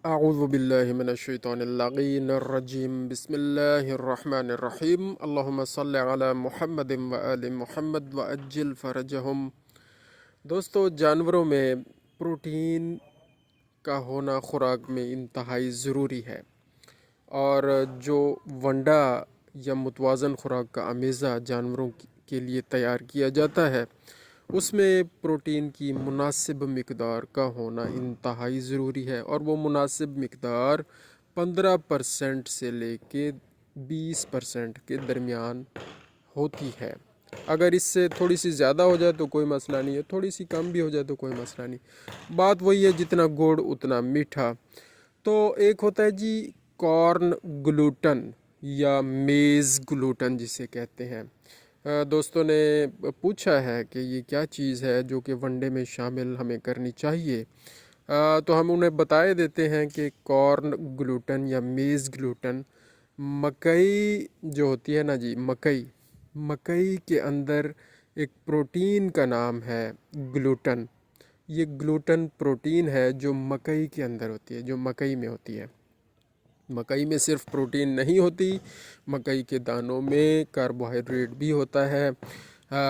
اعوذ باللہ من الشیطان اللعین الرجیم بسم اللہ الرحمن الرحیم اللہم صلی علی محمد و آل محمد و عجل فرجہم۔ دوستو، جانوروں میں پروٹین کا ہونا خوراک میں انتہائی ضروری ہے، اور جو ونڈا یا متوازن خوراک کا امیزہ جانوروں کے لیے تیار کیا جاتا ہے اس میں پروٹین کی مناسب مقدار کا ہونا انتہائی ضروری ہے، اور وہ مناسب مقدار 15% سے لے کے 20% کے درمیان ہوتی ہے۔ اگر اس سے تھوڑی سی زیادہ ہو جائے تو کوئی مسئلہ نہیں ہے، تھوڑی سی کم بھی ہو جائے تو کوئی مسئلہ نہیں، بات وہی ہے جتنا گڑ اتنا میٹھا۔ تو ایک ہوتا ہے جی کارن گلوٹن یا میز گلوٹن جسے کہتے ہیں۔ دوستوں نے پوچھا ہے کہ یہ کیا چیز ہے جو کہ ونڈے میں شامل ہمیں کرنی چاہیے، تو ہم انہیں بتائے دیتے ہیں کہ کارن گلوٹن یا میز گلوٹن مکئی جو ہوتی ہے نا جی، مکئی کے اندر ایک پروٹین کا نام ہے گلوٹن۔ یہ گلوٹن پروٹین ہے جو مکئی کے اندر ہوتی ہے، جو مکئی میں ہوتی ہے۔ مکئی میں صرف پروٹین نہیں ہوتی، مکئی کے دانوں میں کاربوہائیڈریٹ بھی ہوتا ہے،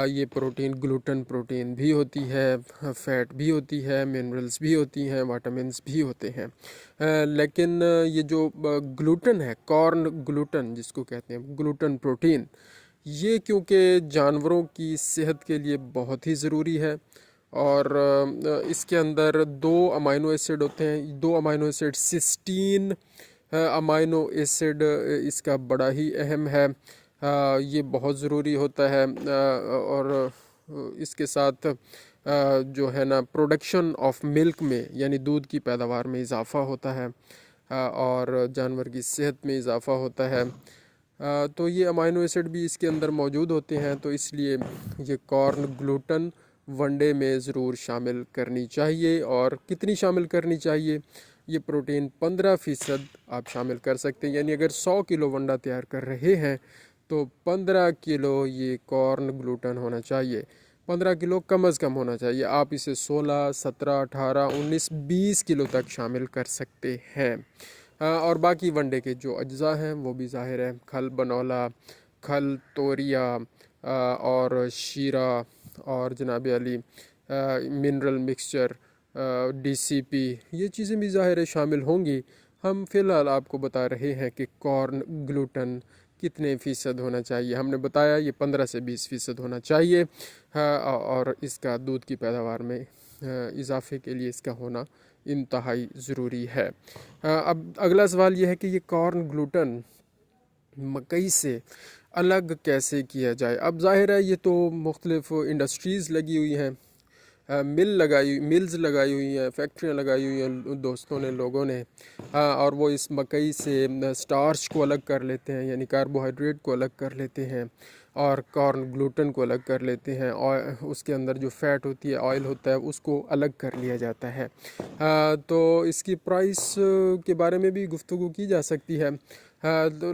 یہ پروٹین گلوٹن پروٹین بھی ہوتی ہے، فیٹ بھی ہوتی ہے، منرلز بھی ہوتی ہیں، وٹامنز بھی ہوتے ہیں۔ لیکن یہ جو گلوٹن ہے، کارن گلوٹن جس کو کہتے ہیں گلوٹن پروٹین، یہ کیونکہ جانوروں کی صحت کے لیے بہت ہی ضروری ہے، اور اس کے اندر 2 امینو ایسڈ ہوتے ہیں، 2 amino acid cysteine amino acid اس کا بڑا ہی اہم ہے، یہ بہت ضروری ہوتا ہے، اور اس کے ساتھ جو ہے نا پروڈکشن آف ملک میں یعنی دودھ کی پیداوار میں اضافہ ہوتا ہے، اور جانور کی صحت میں اضافہ ہوتا ہے۔ تو یہ امینو ایسڈ بھی اس کے اندر موجود ہوتے ہیں، تو اس لیے یہ کارن گلوٹن ونڈے میں ضرور شامل کرنی چاہیے۔ اور کتنی شامل کرنی چاہیے؟ یہ پروٹین 15% آپ شامل کر سکتے ہیں، یعنی اگر 100 کلو ونڈا تیار کر رہے ہیں تو 15 کلو یہ کارن گلوٹن ہونا چاہیے، 15 کلو کم از کم ہونا چاہیے۔ آپ اسے 16، 17، 18، 19، 20 کلو تک شامل کر سکتے ہیں۔ اور باقی ونڈے کے جو اجزاء ہیں وہ بھی ظاہر ہے، کھل بنولا، کھل توریا، اور شیرہ، اور جناب علی منرل مکسچر، ڈی سی پی، یہ چیزیں بھی ظاہر شامل ہوں گی۔ ہم فی الحال آپ کو بتا رہے ہیں کہ کارن گلوٹن کتنے فیصد ہونا چاہیے۔ ہم نے بتایا یہ 15 سے 20% ہونا چاہیے، اور اس کا دودھ کی پیداوار میں اضافے کے لیے اس کا ہونا انتہائی ضروری ہے۔ اب اگلا سوال یہ ہے کہ یہ کارن گلوٹن مکئی سے الگ کیسے کیا جائے؟ اب ظاہر ہے یہ تو مختلف انڈسٹریز لگی ہوئی ہیں، ملز لگائی ہوئی ہیں، فیکٹریاں لگائی ہوئی ہیں دوستوں نے، لوگوں نے، اور وہ اس مکئی سے سٹارچ کو الگ کر لیتے ہیں، یعنی کاربوہائیڈریٹ کو الگ کر لیتے ہیں، اور کارن گلوٹن کو الگ کر لیتے ہیں، اور اس کے اندر جو فیٹ ہوتی ہے، آئل ہوتا ہے، اس کو الگ کر لیا جاتا ہے۔ تو اس کی پرائس کے بارے میں بھی گفتگو کی جا سکتی ہے،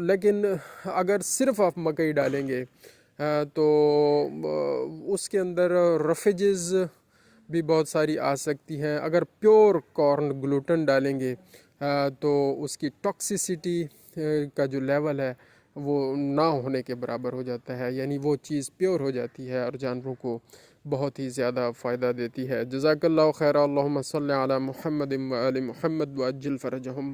لیکن اگر صرف آپ مکئی ڈالیں گے تو اس کے اندر رفیجز بھی بہت ساری آ سکتی ہیں۔ اگر پیور کارن گلوٹن ڈالیں گے تو اس کی ٹاکسیسٹی کا جو لیول ہے وہ نہ ہونے کے برابر ہو جاتا ہے، یعنی وہ چیز پیور ہو جاتی ہے اور جانوروں کو بہت ہی زیادہ فائدہ دیتی ہے۔ جزاک اللہ خیر، اللہم صلی علی محمد و آل محمد و عجل فرجہم۔